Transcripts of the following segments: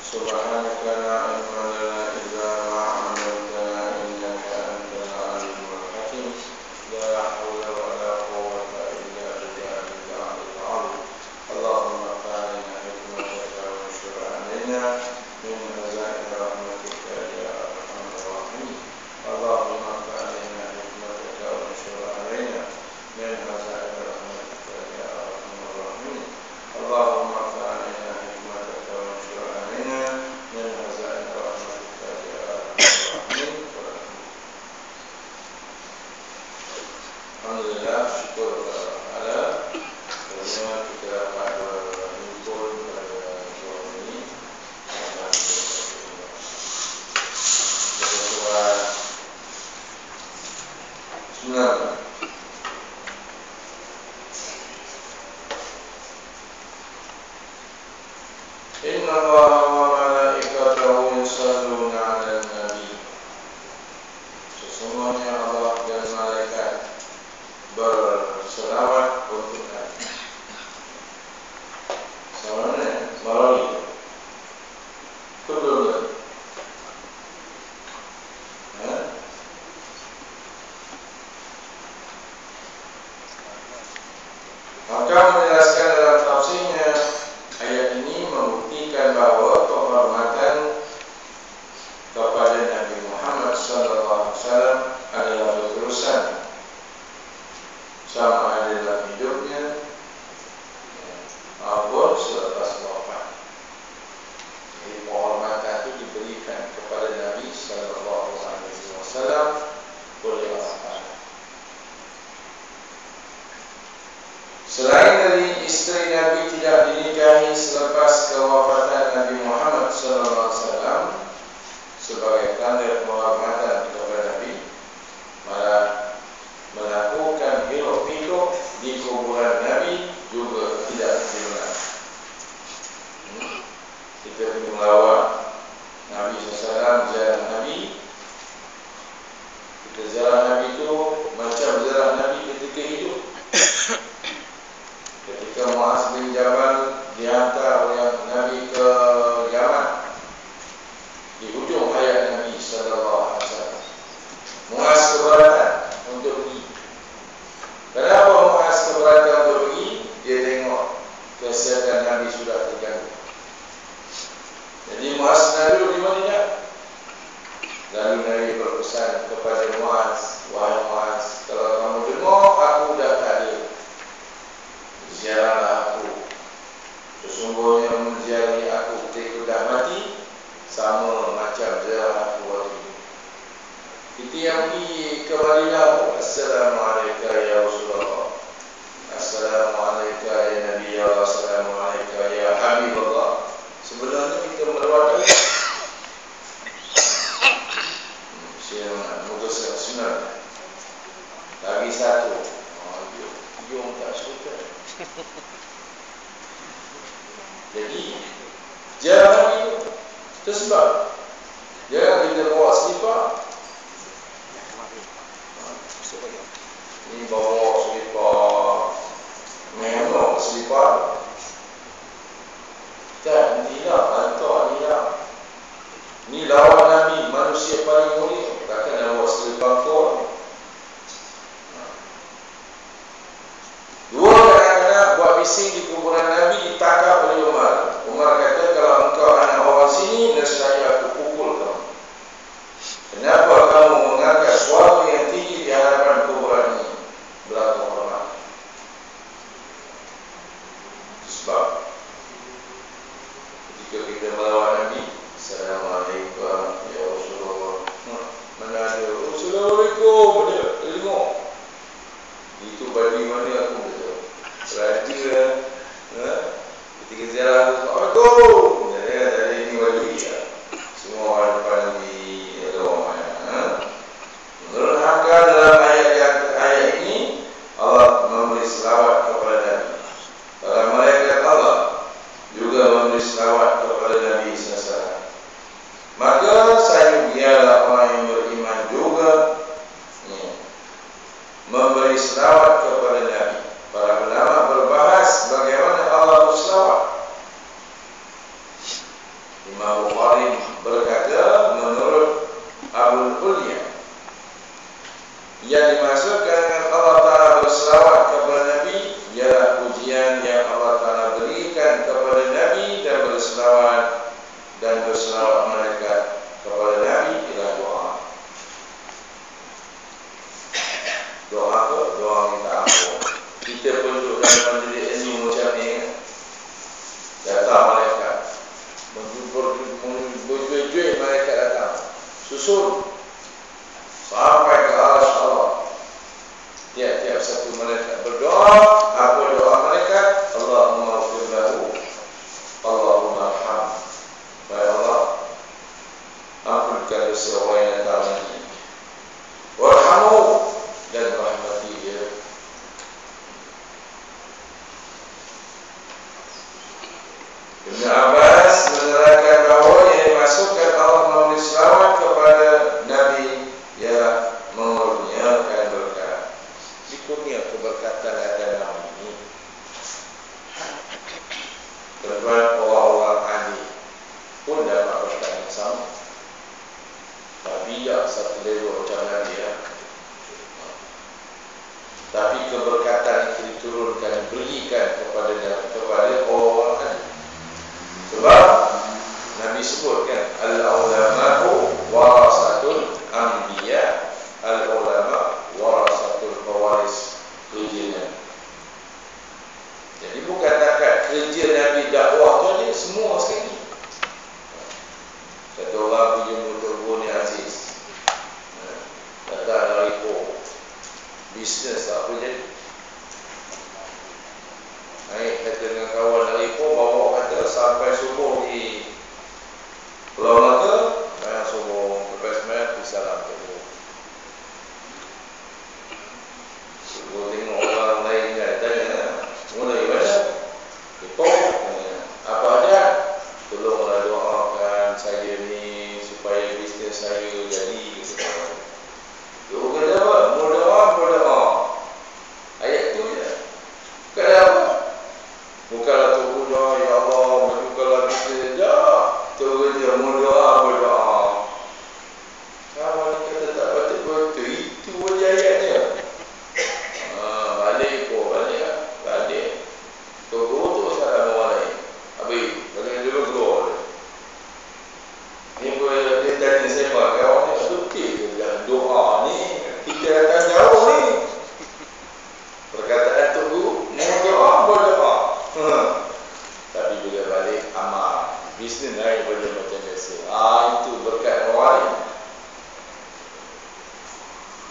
سبحانك لا علم لنا إلا ما علمتنا إنك أنت العليم الحكيم لا حول ولا قوة إلا بالله العلي العظيم اللهم افتح علينا حكمتك وانشر علينا من خزائن رحمتك يا أرحم الراحمين اللهم افتح علينا حكمتك وانشر علينا من خزائن رحمتك يا أرحم الراحمين اللهم افتح علينا حكمتك وانشر علينا من خزائن رحمتك يا أرحم الراحمين. Alhamdulillah, syukur kepada Allah kerana kita dapat berhimpun pada bulan ini dan bersuara Bismillah. Inna Allah wa malaikatahu yusalluna 'alan nabi. Sesungguhnya Allah dan malaikat berselawat untuk Nabi. Selawatnya melalui kedua. Maka menjelaskan dalam tafsirnya ayat ini membuktikan bahawa penghormatan kepada Nabi Muhammad SAW adalah berterusan sama ada dalam hidupnya maupun selepas wafat. Jadi penghormatan itu diberikan kepada Nabi SAW oleh Allah Taala. Selain dari isteri Nabi tidak dinikahi selepas kewafatan Nabi Muhammad SAW sebagai tanda penghormatan kepada Nabi, malah melakukan hiruk pikuk di kuburan Nabi juga tidak dibenarkan. Kita pergi melawat Nabi SAW, ziarah Nabi. Kita ziarah Nabi itu macam ziarah Nabi ketika hidup. Ketika Muaz bin Jabal dihantar oleh Nabi ke Yaman di hujung hayat Nabi SAW, Muaz keberatan untuk pergi. Kenapa Muaz keberatan untuk pergi? Dia tengok kesihatan Nabi sudah terganggu. Jadi Muaz lalu di Madinah. Lalu Nabi berpesan kepada Muaz, wahai Muaz, kalau kamu dengar aku dah tak ada, ziarahlah aku. Sesungguhnya menziarahi aku ketika dah mati sama macam ziarah aku waktu itu. Kita yang pergi ke Madinah, Assalamualaikum ya Rasulullah, Assalamualaikum ya Nabi Allah, Assalamualaikum ya Habibullah. Sebenarnya kita melawat muka senang lagi satu. Dia tak suka. Jadi jangan itu tersebab jangan kita bawa selipar. Ini bawa selipar memang selipar tak tidak hantar dia. Ini lawan Nabi, manusia paling mulia, takkan nak bawa selipar kau. Dua kanak-kanak buat bising di kuburan Nabi ditangkap oleh Umar. Umar kata, kalau engkau anak orang sini, nescaya aku pukul kamu. Kenapa kamu mengangkat suara yang tinggi di hadapan kuburan ini? Berlaku hormat. Sebab ketika kita melawan Nabi, Assalamualaikum ya Rasulullah, mana ada Assalamualaikum, dia dengar. Itu bagi mana aku betul. Raja ketika ziarah Assalamualaikum, dari ini wali ya. Semua orang depan Nabi menerangkan dalam ayat ini Allah memberi selawat kepada Nabi. Para malaikat Allah juga memberi selawat kepada Nabi SAW. Maka saya biarlah orang yang beriman juga memberi selawat kepada Nabi. Para ulama berbahas bagaimana Allah berselawat. Di Imam Bukhari berkata, menurut Abul Ulya, yang dimaksudkan dengan Allah Ta'ala berselawat kepada Nabi ialah pujian yang Allah Ta'ala berikan kepada Nabi dan berselawat malaikat kepada Nabi ialah doa. Doa apa? Doa minta ampun. Kita pun duduk dalam majlis ilmu macam ni, datang malaikat, berjuih-juih malaikat datang, susun sampai ke arsy Allah. Tiap-tiap satu malaikat berdoa. Apa doa malaikat? Allahumma ighfir lahu, Allahumma arham. Wahai Allah, ampunkan dosa orang yang datang ini, warhamu, dan rahmati dia. Ibn Abbas menerangkan bahawa yang dimasukkan Allah memberi selawat kepada Nabi ialah mengurniakan berkat. Dikurnia keberkatan atas Nabi ini. Tuan-tuan, orang-orang adil pun dapat berkat yang sama, tapi tak satu level macam Nabi ya. Tapi keberkatan itu diturunkan, diberikan kepada orang-orang adil. Sebab Nabi sebutkan al-ulama'u warasatul anbiya, al-ulama warasatul pewaris kerja. Jadi bukan takat kerja Nabi dakwah tu aja, semua sekali. Kata orang pergi motor Boni Aziz, datang dari bisnes tak apa jadi. Naik kata dengan kawan dari bawa kata sampai subuh di Pulau Melaka, bayang subuh lepas semayang pergi salam tu. Subuh tengok orang lain kan, tanya mulai mana? Apa ada? Tolonglah doakan saya ni supaya bisnes saya jadi. Dia kata apa? Berdoa. Ayat tu je. Bukan apa? Bukanlah tu doa, ya Allah, majukanlah bisnes. Tak. Tu dia berdoa. Kawan kata tak betul-betul. Itu je ayatnya. Balik. Tunggu tu salam orang lain. Habis. Bagi dia keluar. Ni pun dia tanya saya, kawan ni betul ke dalam doa ni? Kita datang jauh ni. Perkataan tunggu, berdoa. Tapi bila balik amal, bisnes lain boleh macam biasa. Itu berkat orang lain.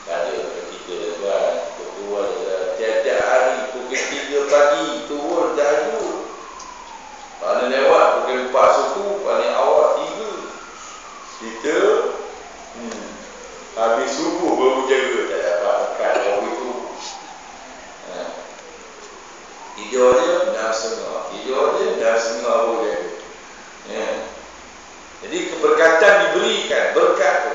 Tak ada kita kan. Tunggu ada tiap-tiap hari pukul 3 pagi turun tahajud. Paling lewat pukul 4 suku, paling awal 3. Kita habis subuh baru jaga, tak dapat berkat orang itu. Tidur dia dah setengah boleh. Jadi keberkatan diberikan, berkat tu.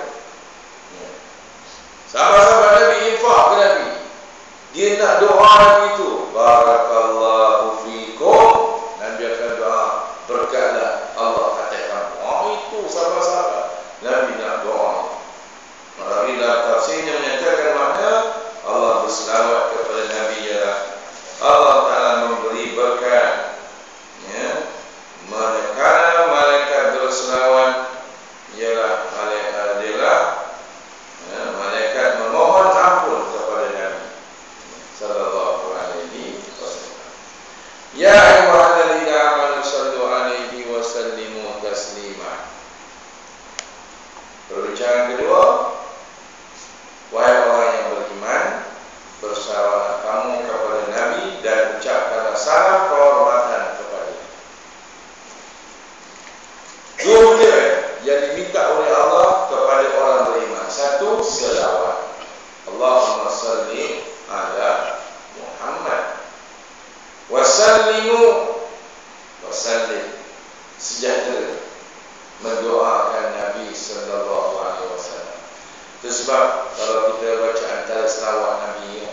Sahabat-sahabat Nabi infak ke Nabi. Dia nak doa Nabi itu, barakallahu fikum. Nabi akan doa, berkatlah Allah atas kamu. Itu sahabat-sahabat Nabi nak doa. Nabi dalam tafsirnya menyatakan makna Allah berselawat kepada Nabi ialah Allah Ta'ala memberi berkat, manakala malaikat berselawat ialah malaikat memohon ampun kepada Nabi sallallahu alaihi wasallam. Ya ayyuhalladzina amanu sallu alaihi wa sallimu taslima. Perbincangan kedua, wahai orang yang beriman, bersalawat kamu kepada Nabi dan ucapkanlah salam kehormatan kepada. Dua benda yang diminta oleh Allah kepada orang beriman. Satu, selawat. Allahumma salli ala Muhammad. Wasallimu, sejahtera, mendoakan Nabi sallallahu alaihi wasallam. Itu sebab kalau kita baca antara selawat Nabi,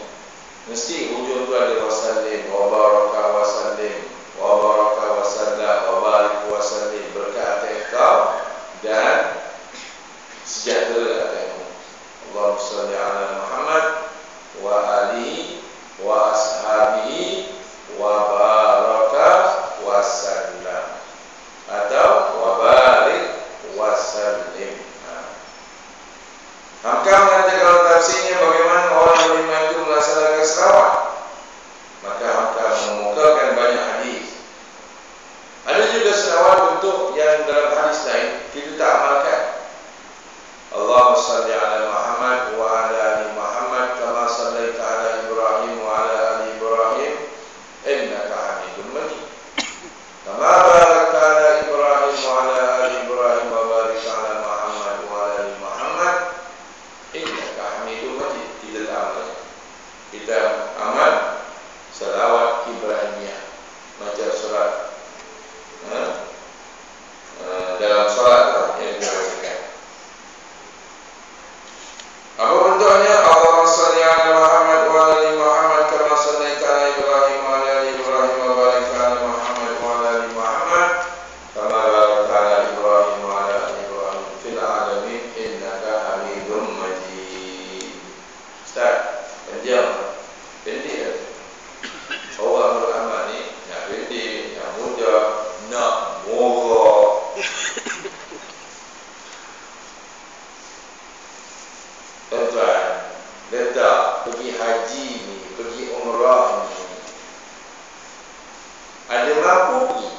mesti hujung tu ada wasallim, wa baraka wasallim, wa baraka wasallam, wa barik wasallim, berkat atas engkau yang dalam hadis lain kita tak amalkan. Allahumma salli ala Muhammad wa ala ali Muhammad kama sallaita ala Ibrahim wa ala ali Ibrahim innaka Hamidum Majid. Kama barakta ala Ibrahim wa ala ali Ibrahim wa barik ala Muhammad wa ala ali Muhammad innaka Hamidum Majid. Kita tak amalkan. Kita amal salawat Ibrahimiyah, macam solat dalam solat yang dibacakan. Apa bentuknya? Allahumma salli ala Muhammad wa ala ali Muhammad kama sallaita ala Ibrahim wa ala ali Ibrahim wa barik ala Muhammad wa ala ali Muhammad kama barakta ala Ibrahim wa ala ali Ibrahim fil alamin innaka Hamidum Majid. Ustaz, panjang. Pendek. Orang beramal ni nak pendek, nak mudah, nak murah. Tuan-tuan, letak pergi haji ni, pergi umrah ni, ada mampu pergi.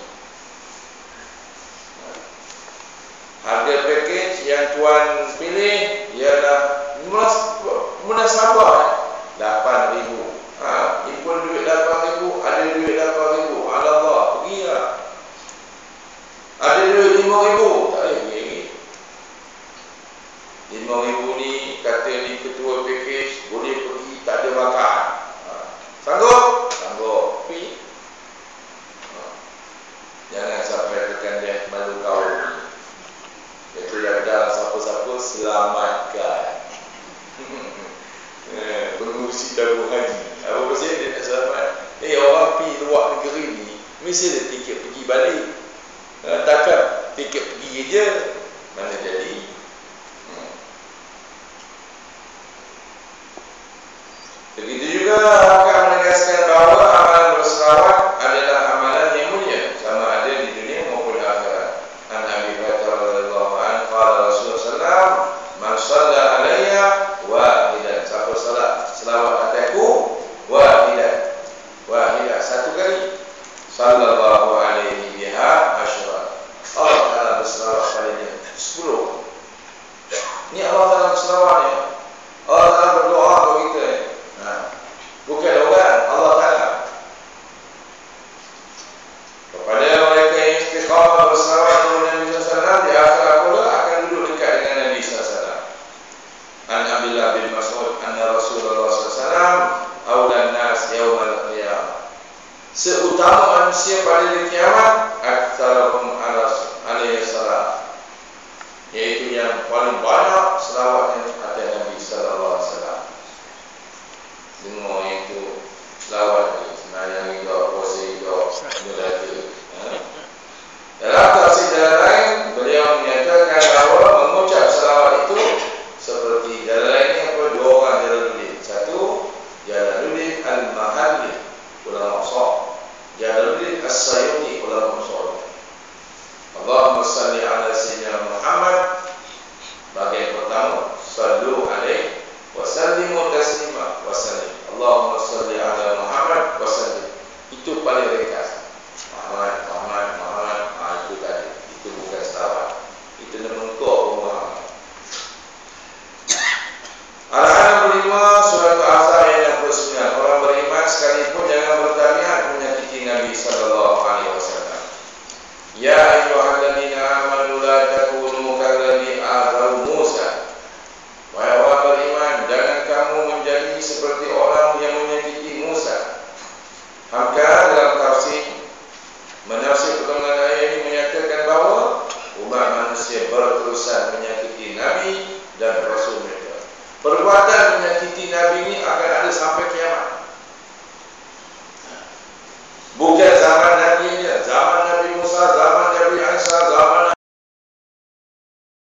Harga pakej yang tuan pilih ialah munasabah 8,000. Impun duit 8,000, ada duit 8,000. Allah, pergilah. Ada duit 5,000, tak boleh pergi. 5,000 ni kata ni ketua pakej boleh pergi, tak ada makan. Sanggup? Sanggup. Pergi. Jangan sampai tekan dia malu kau ni. Itu yang dah siapa-siapa selamatkan. Pengurusi tabung haji. Apa pasal dia nak selamat? Orang pergi luar negeri ni mesti ada tiket pergi balik. Takkan tiket pergi je, mana jadi. Begitu juga akan menegaskan bahawa amalan berselawat adalah amalan yang mulia, sama ada di dunia maupun akhirat. An Abi Hurairah radhiyallahu anhu qala Rasulullah sallallahu man shalla alayya wahidan, siapa salat selawat atasku wahidan satu kali, sallallahu alaihi biha asyra, Allah Taala berselawat padanya 10. Ni Allah Taala berselawat ni. Allah Taala berdoa bagi kita. Bukan orang, Allah Taala. Kepada mereka yang istiqamah berselawat kepada Nabi SAW di akhirat pula akan duduk dekat dengan Nabi SAW. An Abdullah bin Mas'ud anna Rasulullah SAW awlan nas yaumal qiyamah, seutama manusia pada hari kiamat aktsarahum alaihi salam, iaitu yang paling banyak selawatnya atas Nabi sallallahu alaihi wasallam. Semua itu selawat ni, sembahyang juga, puasa juga, melaka. Dalam tafsir lain, beliau menyatakan bahawa mengucap selawat itu seperti jalan lainnya apa? Dua orang Jalaluddin. Satu, Jalaluddin Al-Mahalli, ulama Ushur. Jalaluddin As-Sayuti, ulama Ushur. Allahumma salli ala sayyidina Muhammad. Bagian pertama, sallu alaihi wa sallimu taslima wa sallim. Allahumma salli ala Muhammad wa sallim. Itu paling ringkas. Muhammad. Itu tadi. Itu bukan selawat. Itu mengkau Muhammad. Al-An'am 5 surat Al-Ahzab ayat 69. Orang beriman sekalipun jangan bertabiat menyakiti Nabi sallallahu alaihi wasallam. Ya ayyuhalladzina amanu la takunu kalladzi azaw Musa. Wahai orang beriman, jangan kamu menjadi seperti orang yang menyakiti Musa. Maka dalam tafsir menafsir perkataan ayat ini menyatakan bahawa umat manusia berterusan menyakiti Nabi dan Rasul mereka. Perbuatan menyakiti Nabi ini akan ada sampai kiamat.